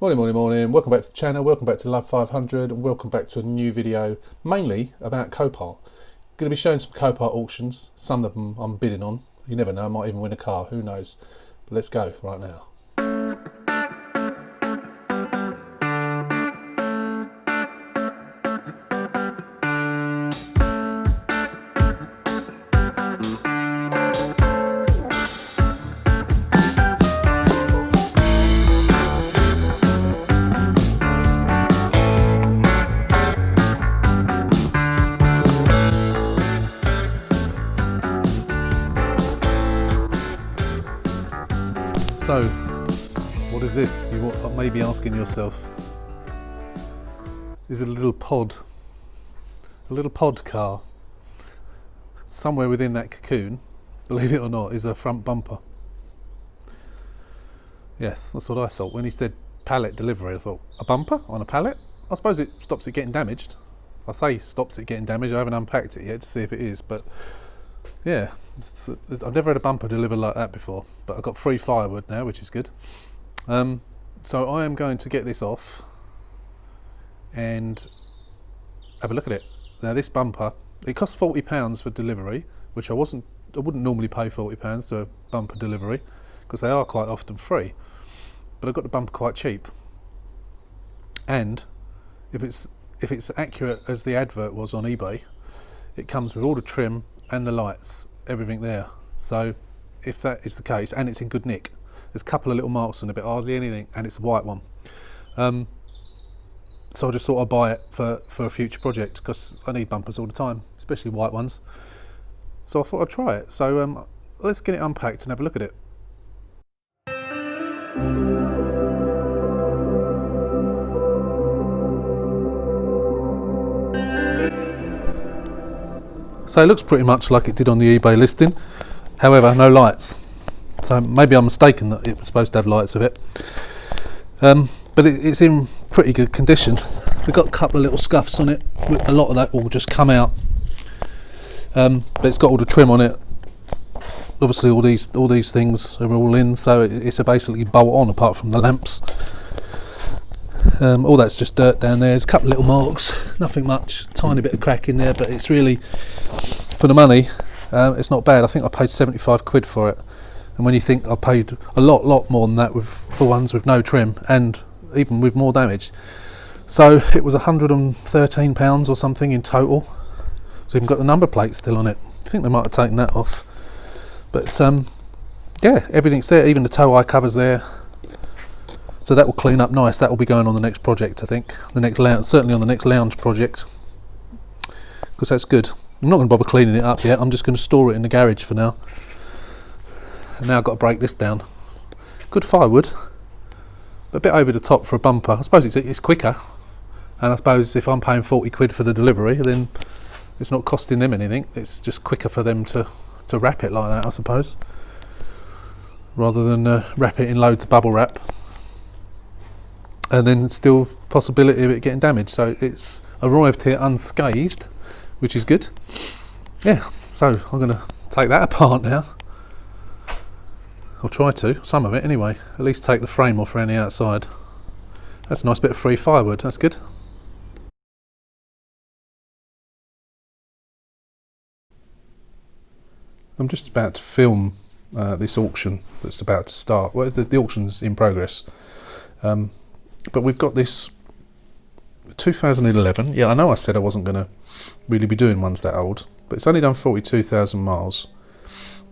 Morning. Welcome back to the channel, welcome back to Love 500, and welcome back to a new video, mainly about Copart. Going to be showing some Copart auctions. Some of them I'm bidding on. You never know, I might even win a car, who knows. But let's go right now. So, what is this? You may be asking yourself. Is it a little pod car? Somewhere within that cocoon, believe it or not, is a front bumper. Yes, that's what I thought. When he said pallet delivery, I thought, a bumper on a pallet? I suppose it stops it getting damaged. I say stops it getting damaged, I haven't unpacked it yet to see if it is, but yeah, I've never had a bumper delivered like that before, but I've got free firewood now, which is good. So I am going to get this off and have a look at it. Now this bumper, it costs £40 for delivery, which I wouldn't normally pay £40 to a bumper delivery, because they are quite often free, but I got the bumper quite cheap. And if it's accurate as the advert was on eBay, it comes with all the trim and the lights, everything there. So if that is the case, and it's in good nick, there's a couple of little marks on it, but hardly anything, and it's a white one. So I just thought I'd buy it for a future project, because I need bumpers all the time, especially white ones. So I thought I'd try it. So let's get it unpacked and have a look at it. So it looks pretty much like it did on the eBay listing, however no lights. So maybe I'm mistaken that it was supposed to have lights with it. But it's in pretty good condition. We've got a couple of little scuffs on it. A lot of that will just come out. But it's got all the trim on it. Obviously all these things are all in, so it's a basically bolt on apart from the lamps. All that's just dirt down there. There's a couple of little marks, nothing much, tiny bit of crack in there, but it's really, for the money, it's not bad. I think I paid 75 quid for it, and when you think I paid a lot more than that for ones with no trim and even with more damage. So it was £113 or something in total. So even got the number plate still on it. I think they might have taken that off, but yeah, everything's there, even the tow eye cover's there. So that will clean up nice. That will be going on the next project, I think. The next certainly on the next lounge project, because that's good. I'm not going to bother cleaning it up yet. I'm just going to store it in the garage for now. And now I've got to break this down. Good firewood, but a bit over the top for a bumper. I suppose it's quicker, and I suppose if I'm paying 40 quid for the delivery, then it's not costing them anything. It's just quicker for them to wrap it like that, I suppose, rather than wrap it in loads of bubble wrap. And then still possibility of it getting damaged. So it's arrived here unscathed, which is good. Yeah, so I'm going to take that apart now. I'll try to, some of it anyway. At least take the frame off around the outside. That's a nice bit of free firewood, that's good. I'm just about to film this auction that's about to start. Well, the auction's in progress. But we've got this 2011. Yeah, I know I said I wasn't going to really be doing ones that old, but it's only done 42,000 miles.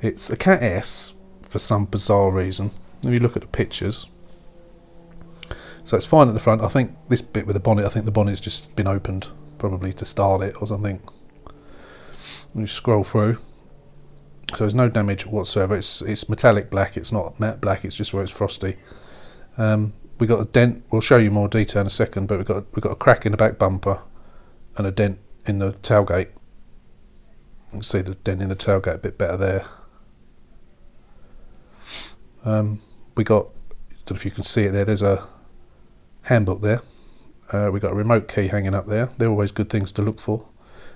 It's a Cat S for some bizarre reason. If you look at the pictures, so it's fine at the front. I think this bit with the bonnet, I think the bonnet's just been opened, probably to style it or something. When you scroll through, so there's no damage whatsoever. It's metallic black. It's not matte black. It's just where it's frosty. We got a dent. We'll show you more detail in a second, but we've got a crack in the back bumper and a dent in the tailgate. You can see the dent in the tailgate a bit better there. We got, I don't know if you can see it there. There's a handbook there. We got a remote key hanging up there. They're always good things to look for.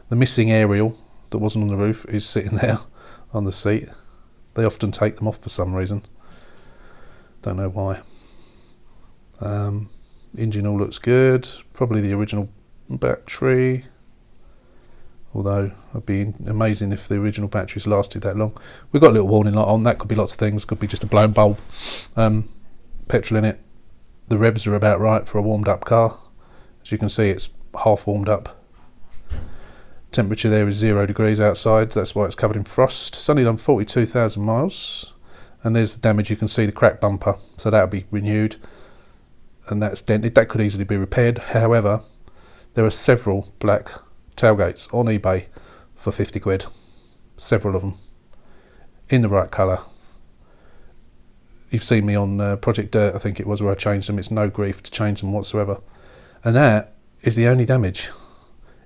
The missing aerial that wasn't on the roof is sitting there on the seat. They often take them off for some reason. Don't know why. Engine all looks good. Probably the original battery. Although it'd be amazing if the original batteries lasted that long. We've got a little warning light on. That could be lots of things. Could be just a blown bulb. Petrol in it. The revs are about right for a warmed up car. As you can see, it's half warmed up. Temperature there is 0 degrees outside. That's why it's covered in frost. It's only done 42,000 miles. And there's the damage. You can see the cracked bumper. So that'll be renewed. And that's dented. That could easily be repaired. However, there are several black tailgates on eBay for 50 quid. Several of them. In the right colour. You've seen me on Project Dirt, I think it was, where I changed them. It's no grief to change them whatsoever. And that is the only damage.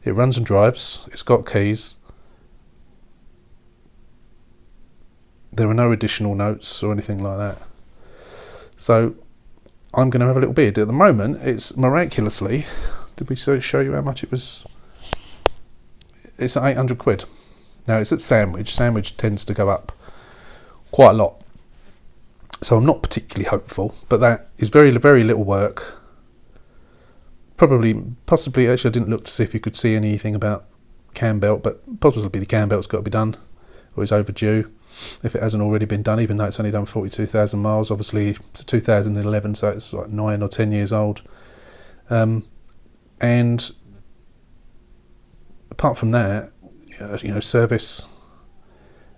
It runs and drives. It's got keys. There are no additional notes or anything like that. So I'm going to have a little bid. At the moment, it's miraculously... Did we show you how much it was? It's at 800 quid. Now it's at Sandwich. Sandwich tends to go up quite a lot. So I'm not particularly hopeful, but that is very, very little work. Possibly, actually I didn't look to see if you could see anything about cam belt, but possibly the cam belt's got to be done, or it's overdue if it hasn't already been done, even though it's only done 42,000 miles. Obviously it's a 2011, so it's like 9 or 10 years old. And apart from that, you know, service,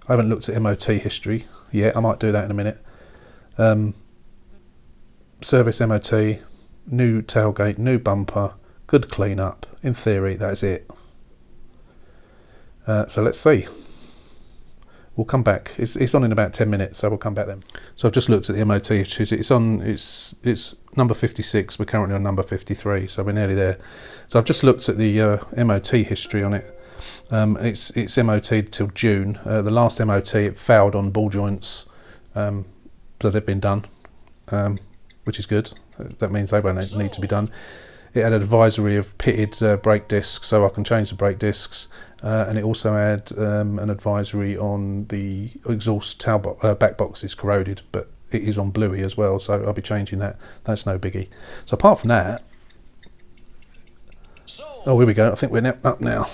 I haven't looked at MOT history yet. I might do that in a minute. Service, MOT, new tailgate, new bumper, good clean up. In theory, that's it. So let's see. We'll come back. It's on in about 10 minutes, so we'll come back then. So I've just looked at the MOT history. It's number 56. We're currently on number 53, so we're nearly there. So I've just looked at the MOT history on it. It's MOT'd till June. The last MOT, it fouled on ball joints, so they've been done, which is good. That means they won't need to be done. It had an advisory of pitted brake discs, so I can change the brake discs, and it also had an advisory on the exhaust back box is corroded, but it is on bluey as well, so I'll be changing that. That's no biggie. So apart from that, oh, here we go. I think we're up now.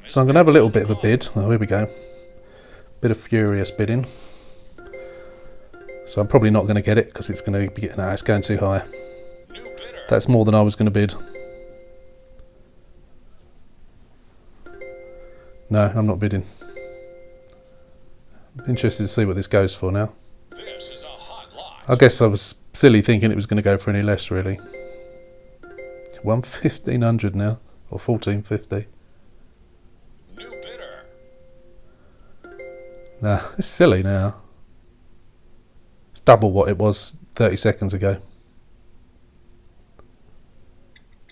So I'm going to have a little bit of a bid. Oh, here we go. Bit of furious bidding. So I'm probably not going to get it because it's going to be getting, no, it's going too high. That's more than I was going to bid. No, I'm not bidding. Interested to see what this goes for now. I guess I was silly thinking it was going to go for any less, really. 1,500 now, or 1,450. Nah, it's silly now. It's double what it was 30 seconds ago.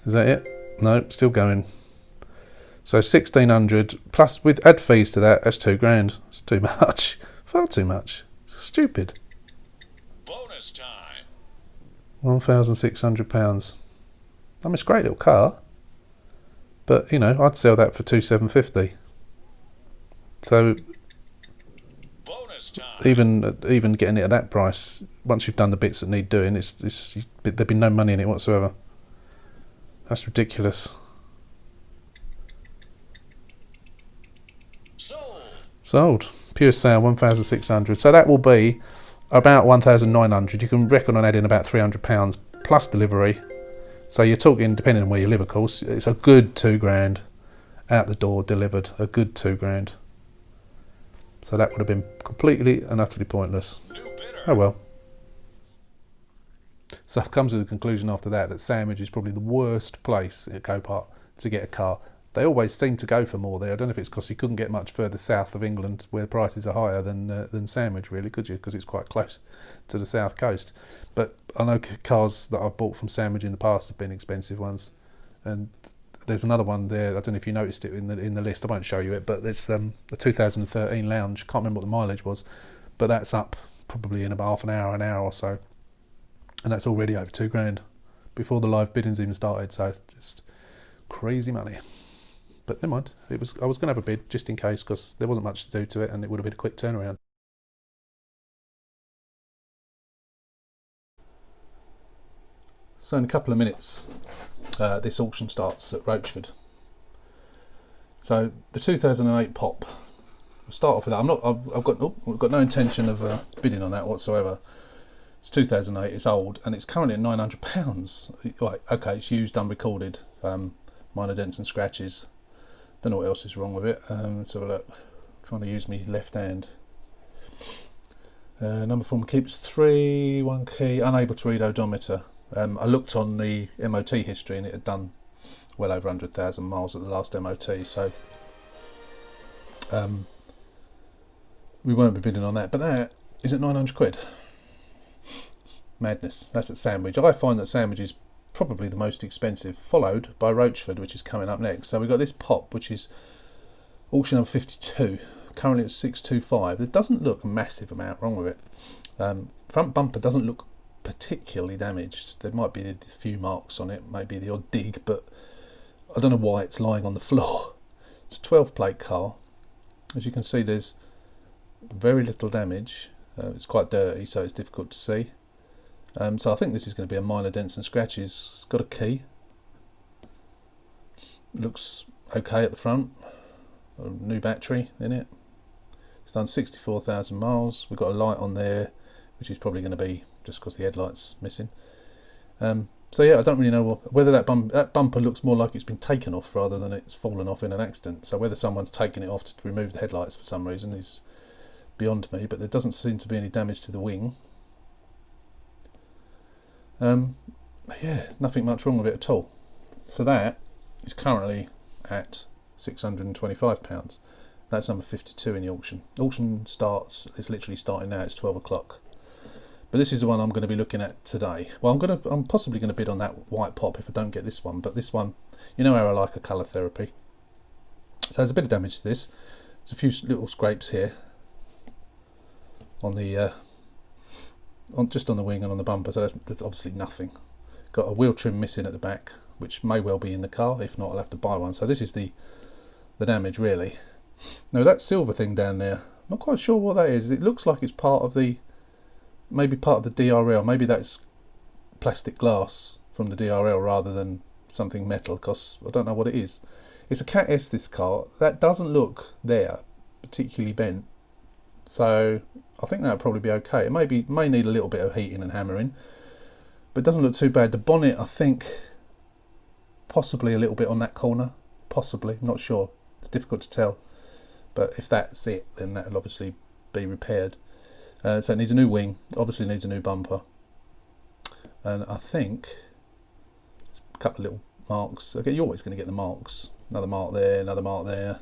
Is that it? No, still going. So 1,600 plus with add fees to that. That's £2,000. It's too much. Far too much. It's stupid. Bonus time. £1,600. I mean, it's a great little car, but you know, I'd sell that for 2,750. So even getting it at that price, once you've done the bits that need doing, there'd be no money in it whatsoever. That's ridiculous. Sold. Pure sale, 1,600. So that will be about 1,900. You can reckon on adding about £300 plus delivery. So you're talking, depending on where you live, of course, it's a good £2,000 out the door delivered. A good £2,000. So that would have been completely and utterly pointless. Oh well. So I've come to the conclusion after that Sandwich is probably the worst place at Copart to get a car. They always seem to go for more there. I don't know if it's because you couldn't get much further south of England where prices are higher than Sandwich, really, could you? Because it's quite close to the south coast. But I know cars that I've bought from Sandwich in the past have been expensive ones. And there's another one there. I don't know if you noticed it in the list. I won't show you it, but it's a 2013 Lounge. Can't remember what the mileage was, but that's up probably in about half an hour or so, and that's already over £2,000 before the live bidding's even started. So just crazy money. But never mind. I was going to have a bid just in case because there wasn't much to do to it, and it would have been a quick turnaround. So in a couple of minutes, this auction starts at Rochford. So the 2008 Pop. We'll start off with that. I've got no intention of bidding on that whatsoever. It's 2008. It's old, and it's currently at £900. Right, okay, it's used, unrecorded, minor dents and scratches. Don't know what else is wrong with it. Let's have a look. Trying to use my left hand. Number form keeps 3, 1 key, unable to read odometer. I looked on the MOT history and it had done well over 100,000 miles at the last MOT, so we won't be bidding on that. But that is at £900. Madness. That's at Sandwich. I find that Sandwich is probably the most expensive, followed by Rochford, which is coming up next. So we've got this Pop, which is auction number 52, currently at 625. There doesn't look a massive amount wrong with it. Front bumper doesn't look particularly damaged. There might be a few marks on it, maybe the odd dig, but I don't know why it's lying on the floor. It's a 12 plate car. As you can see, there's very little damage. It's quite dirty, so it's difficult to see. So I think this is going to be a minor dents and scratches. It's got a key. Looks okay at the front. A new battery in it. It's done 64,000 miles. We've got a light on there, which is probably going to be just because the headlight's missing. So yeah, I don't really know whether that bumper looks more like it's been taken off rather than it's fallen off in an accident. So whether someone's taken it off to remove the headlights for some reason is beyond me, but there doesn't seem to be any damage to the wing. Yeah, nothing much wrong with it at all. So that is currently at £625. That's number 52 in the auction. Auction starts, it's literally starting now, it's 12 o'clock. But this is the one I'm going to be looking at today. Well, I'm possibly going to bid on that white Pop if I don't get this one, but this one, you know how I like a colour therapy. So there's a bit of damage to this. There's a few little scrapes here on the just on the wing and on the bumper, so that's obviously nothing. Got a wheel trim missing at the back, which may well be in the car. If not, I'll have to buy one. So this is the damage really. Now that silver thing down there, I'm not quite sure what that is. It looks like it's maybe part of the DRL. Maybe that's plastic glass from the DRL rather than something metal, because I don't know what it is. It's a Cat S, this car. That doesn't look there particularly bent, so I think that'll probably be okay. It may need a little bit of heating and hammering, but it doesn't look too bad. The bonnet, I think, possibly a little bit on that corner, possibly, not sure. It's difficult to tell, but if that's it, then that'll obviously be repaired. So it needs a new wing, obviously needs a new bumper, and I think it's a couple of little marks. Okay, you're always going to get the marks. Another mark there, another mark there,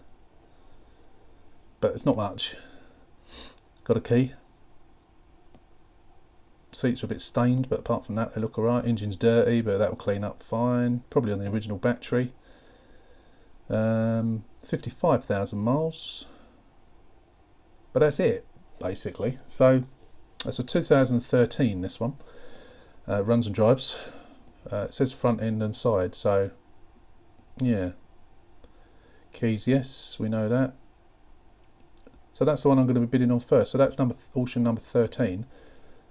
but it's not much. Got a key. Seats are a bit stained, but apart from that they look alright. Engine's dirty, but that will clean up fine. Probably on the original battery. 55,000 miles, but that's it basically. So that's a 2013, this one. Runs and drives. It says front end and side, so yeah. Keys, yes, we know that. So that's the one I'm going to be bidding on first. So that's auction number 13.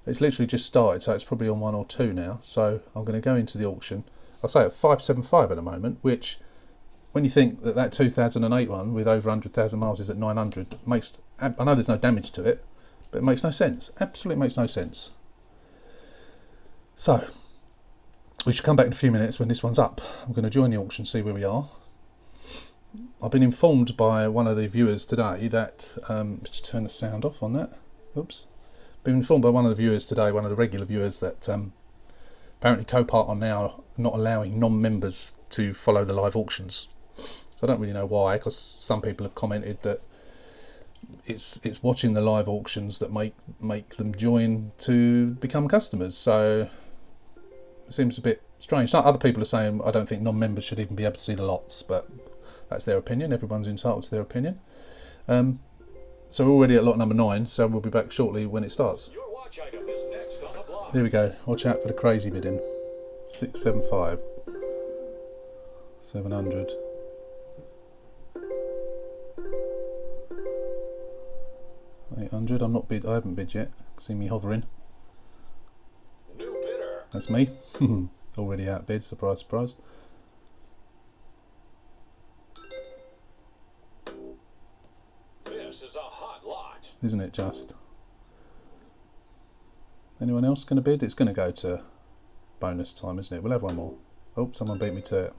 It's literally just started, so it's probably on 1 or 2 now. So I'm going to go into the auction. I'll say at 575 at the moment, which, when you think that 2008 one with over 100,000 miles is at 900, I know there's no damage to it, but it makes no sense. Absolutely makes no sense. So we should come back in a few minutes when this one's up. I'm going to join the auction, see where we are. I've been informed by one of the viewers today that let's turn the sound off on that. Oops. Been informed by one of the viewers today, one of the regular viewers, that apparently Copart are now not allowing non-members to follow the live auctions. So I don't really know why, because some people have commented that it's watching the live auctions that make them join to become customers. So it seems a bit strange. Some other people are saying I don't think non-members should even be able to see the lots, but that's their opinion. Everyone's entitled to their opinion. So we're already at lot number 9, so we'll be back shortly when it starts. Your watch item is next on the block. Here we go. Watch out for the crazy bidding. 675, 700. 800. I'm not bid. I haven't bid yet. See me hovering. New bidder. That's me. Already outbid, surprise, surprise. This is a hot lot. Isn't it just? Anyone else going to bid? It's going to go to bonus time, isn't it? We'll have one more. Oh, someone beat me to it.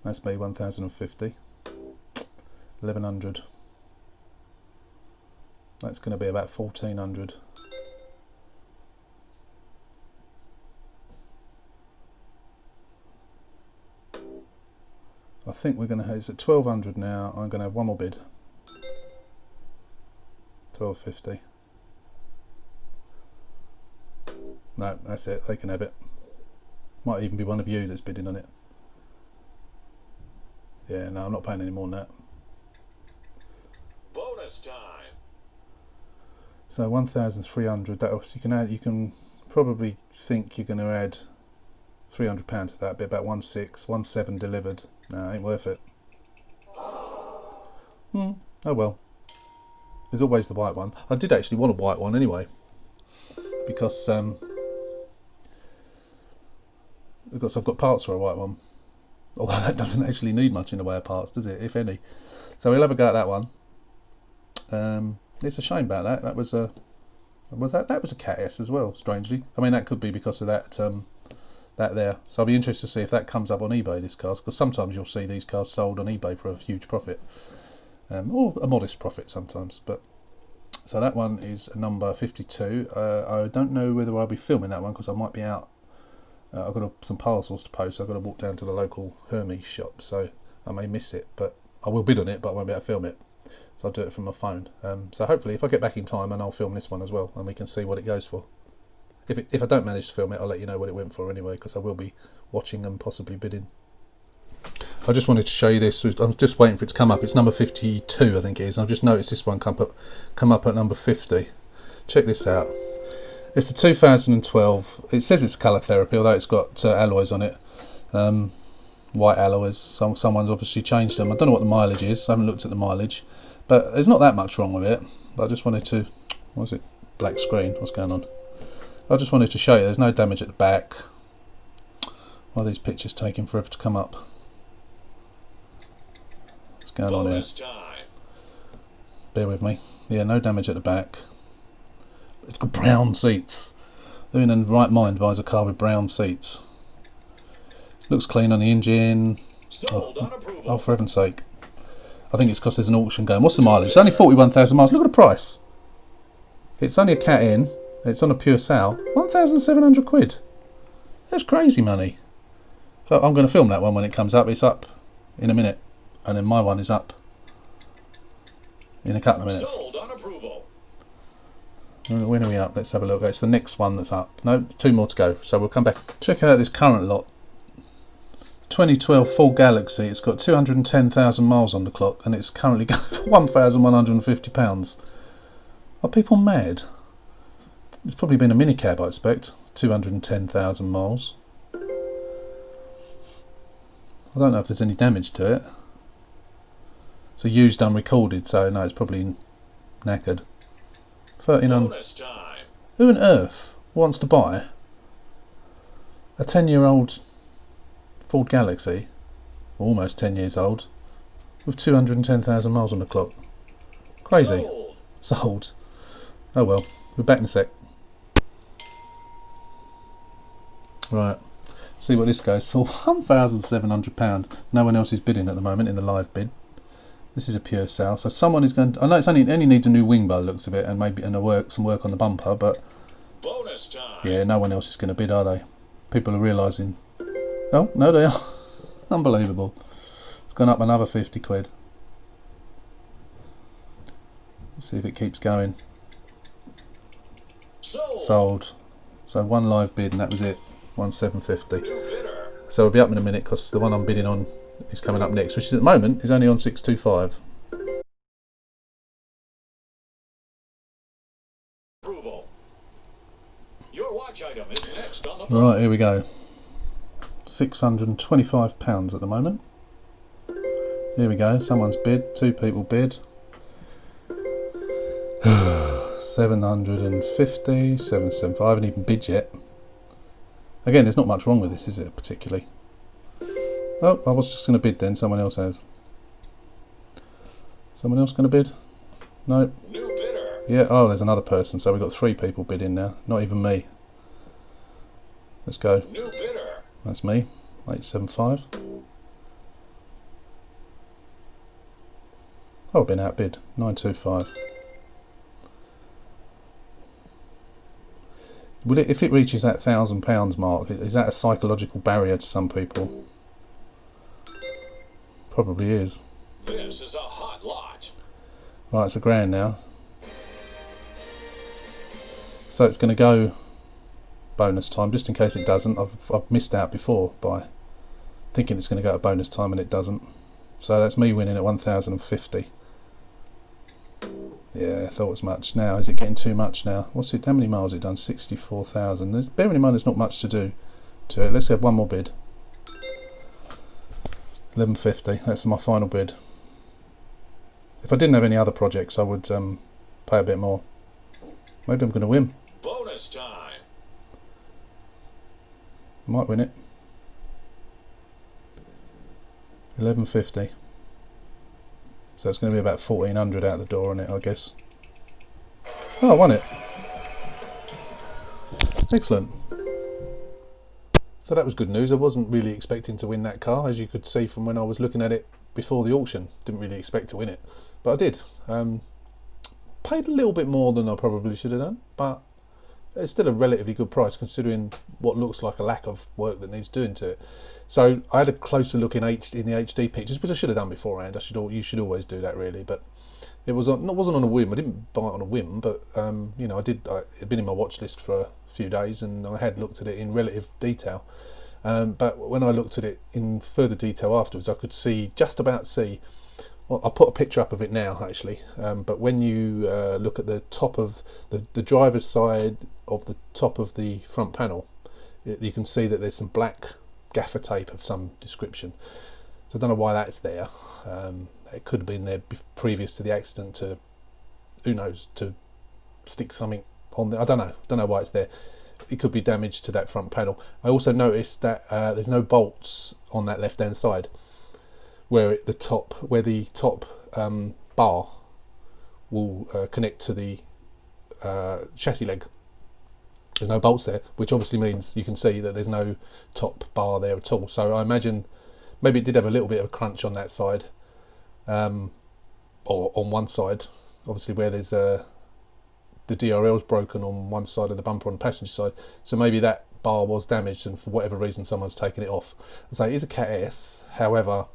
That's me, 1,050. 1,100. That's going to be about 1,400. I think we're going to have, it's at 1,200 now. I'm going to have one more bid. 1,250. No, that's it. They can have it. Might even be one of you that's bidding on it. Yeah, no, I'm not paying any more than that. Bonus time. So 1,300. That you can add. You can probably think you're going to add £300 to that. Be about 1,700 delivered. No, ain't worth it. Oh well. There's always the white one. I did actually want a white one anyway, because I've got parts for a white one. Although that doesn't actually need much in the way of parts, does it? If any. So we'll have a go at that one. It's a shame about that. That was a Cat S as well. Strangely, I mean that could be because of that that there. So I'll be interested to see if that comes up on eBay. This car, because sometimes you'll see these cars sold on eBay for a huge profit, or a modest profit sometimes. But so that one is number 52. I don't know whether I'll be filming that one because I might be out. I've got some parcels to post, so I've got to walk down to the local Hermes shop, so I may miss it, but I will bid on it, but I won't be able to film it, so I'll do it from my phone. So hopefully if I get back in time, and I'll film this one as well, and we can see what it goes for. If I don't manage to film it, I'll let you know what it went for anyway, because I will be watching and possibly bidding. I just wanted to show you this. I'm just waiting for it to come up. It's number 52, I think it is. I've just noticed this one come up at number 50. Check this out. It's a 2012. It says it's colour therapy, although it's got alloys on it. White alloys. Someone's obviously changed them. I don't know what the mileage is. I haven't looked at the mileage. But there's not that much wrong with it. But I just wanted to... What is it? Black screen. What's going on? I just wanted to show you there's no damage at the back. Why are these pictures taking forever to come up? What's going on here? Bear with me. Yeah, no damage at the back. It's got brown seats. Who in the right mind buys a car with brown seats? Looks clean on the engine. Oh, for heaven's sake. I think it's because there's an auction going. What's the mileage? It's only 41,000 miles. Look at the price. It's only a Cat N. It's on a pure sale. 1,700 quid. That's crazy money. So I'm going to film that one when it comes up. It's up in a minute. And then my one is up in a couple of minutes. When are we up? Let's have a look. It's the next one that's up. No, 2 more to go. So we'll come back. Check out this current lot. 2012 full Galaxy. It's got 210,000 miles on the clock, and it's currently going for £1,150. Are people mad? It's probably been a minicab, I expect. 210,000 miles. I don't know if there's any damage to it. It's a used unrecorded, so no, it's probably knackered. 1,300. Who on earth wants to buy a 10-year-old Ford Galaxy, almost 10 years old, with 210,000 miles on the clock? Crazy. Sold. Oh well, we're back in a sec. Right, see what this goes for. £1,700. No one else is bidding at the moment in the live bid. This is a pure sale, so someone is going to, I know it's only needs a new wing by the looks of it, and maybe some work on the bumper, but Bonus time. Yeah, no one else is going to bid, are they? People are realising. Oh, no, they are. Unbelievable. It's gone up another 50 quid. Let's see if it keeps going. Sold. So one live bid, and that was it. 1,750. So we'll be up in a minute, because the one I'm bidding on is coming up next, which is at the moment is only on 625. Your watch item is next on the Right, here we go. £625 at the moment. Here we go. Someone's bid. 2 people bid. 750, 775. I haven't even bid yet. Again, there's not much wrong with this, is it, particularly? Oh, I was just going to bid then. Someone else has. Someone else going to bid? No. New bidder. Yeah, oh, there's another person. So we've got 3 people bidding now. Not even me. Let's go. New bidder. That's me. 875. Oh, I've been outbid. 925. Will it, if it reaches that £1,000 mark, is that a psychological barrier to some people? Probably is. This is a hot lot. Right, it's £1,000 now. So it's going to go bonus time, just in case it doesn't. I've missed out before by thinking it's going to go to bonus time and it doesn't. So that's me winning at 1,050. Yeah, I thought as much. Now, is it getting too much now? What's it? How many miles has it done? 64,000. Bearing in mind there's not much to do to it. Let's have one more bid. 1150. That's my final bid. If I didn't have any other projects, I would pay a bit more. Maybe I'm going to win. Bonus time. Might win it. 1150. So it's going to be about 1,400 out the door on it, I guess. Oh, I won it. Excellent. So that was good news. I wasn't really expecting to win that car, as you could see from when I was looking at it before the auction. Didn't really expect to win it, but I did. Paid a little bit more than I probably should have done, but it's still a relatively good price considering what looks like a lack of work that needs doing to it. So I had a closer look in the HD pictures, which I should have done beforehand. You should always do that, really. But it wasn't on a whim. I didn't buy it on a whim, but you know, it'd been in my watch list for a few days, and I had looked at it in relative detail. But when I looked at it in further detail afterwards, I could just about see. Well, I'll put a picture up of it now, actually. But when you look at the top of the driver's side of the top of the front panel, you can see that there's some black gaffer tape of some description. So I don't know why that's there. It could have been there previous to the accident to, who knows, to stick something on there. I don't know why it's there. It could be damage to that front panel. I also noticed that there's no bolts on that left hand side where the top bar will connect to the chassis leg. There's no bolts there, which obviously means you can see that there's no top bar there at all. So I imagine maybe it did have a little bit of a crunch on that side, or on one side, obviously where there's the DRL's broken on one side of the bumper on the passenger side. So maybe that bar was damaged, and for whatever reason someone's taken it off. So it is a Cat S. However,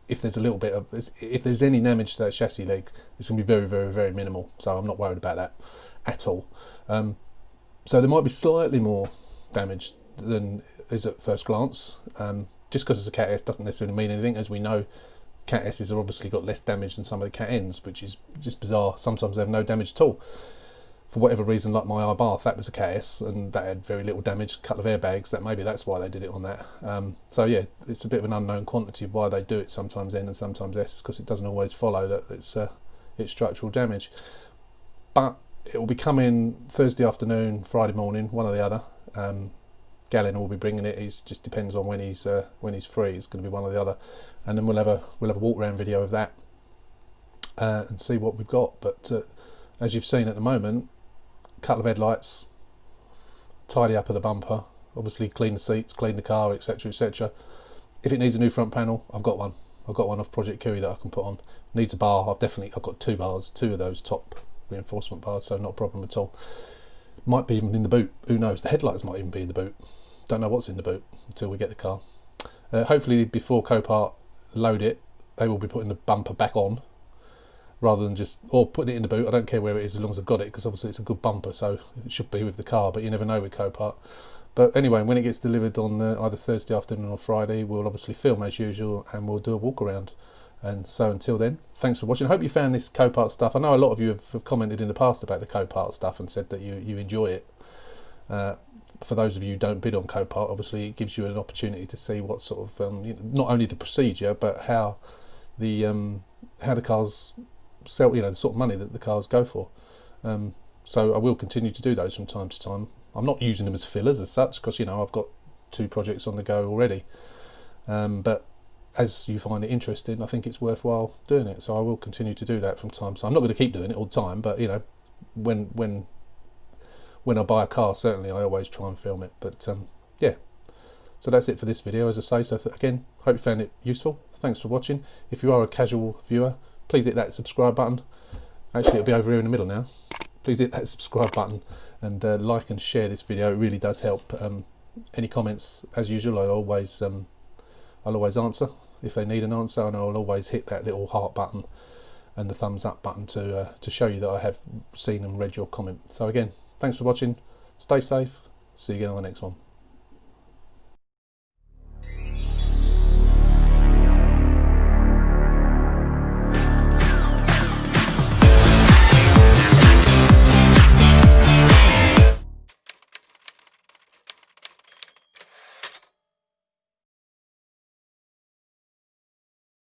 if there's any damage to that chassis leg, it's going to be very, very, very minimal. So I'm not worried about that at all. So there might be slightly more damage than is at first glance. Just because it's a Cat S doesn't necessarily mean anything. As we know, Cat S's have obviously got less damage than some of the Cat N's, which is just bizarre. Sometimes they have no damage at all. For whatever reason, like my Abarth, that was a Cat S, and that had very little damage, a couple of airbags. That's why they did it on that. So yeah, it's a bit of an unknown quantity why they do it sometimes N and sometimes S, because it doesn't always follow that it's structural damage. But it will be coming Thursday afternoon, Friday morning, one or the other. Gallin will be bringing it. It just depends on when he's free. It's going to be one or the other, and then we'll have a walk around video of that and see what we've got. But as you've seen at the moment, couple of headlights, tidy up of the bumper, obviously clean the seats, clean the car, etc, etc. If it needs a new front panel, I've got one off Project Kiwi that I can put on. Needs a bar, I've got 2 bars, 2 of those top reinforcement bars, so not a problem at all. Might be even in the boot, who knows, the headlights might even be in the boot. Don't know what's in the boot until we get the car. Hopefully before Copart load it, they will be putting the bumper back on, rather than putting it in the boot. I don't care where it is as long as I've got it, because obviously it's a good bumper, so it should be with the car, but you never know with Copart. But anyway, when it gets delivered on either Thursday afternoon or Friday, we'll obviously film as usual and we'll do a walk around. And so until then, thanks for watching. I hope you found this Copart stuff. I know a lot of you have commented in the past about the Copart stuff and said that you enjoy it. For those of you who don't bid on Copart, obviously it gives you an opportunity to see what sort of not only the procedure, but how the cars sell, the sort of money that the cars go for. So I will continue to do those from time to time. I'm not using them as fillers as such, because I've got 2 projects on the go already. But as you find it interesting, I think it's worthwhile doing it. So I will continue to do that from time to time. I'm not going to keep doing it all the time, but you know, when I buy a car, certainly I always try and film it. But yeah, so that's it for this video, as I say. So again, hope you found it useful. Thanks for watching. If you are a casual viewer, please hit that subscribe button. Actually, it'll be over here in the middle now. Please hit that subscribe button and like and share this video. It really does help. Any comments, as usual, I'll always answer if they need an answer, and I'll always hit that little heart button and the thumbs up button to show you that I have seen and read your comment. So again, thanks for watching. Stay safe. See you again on the next one.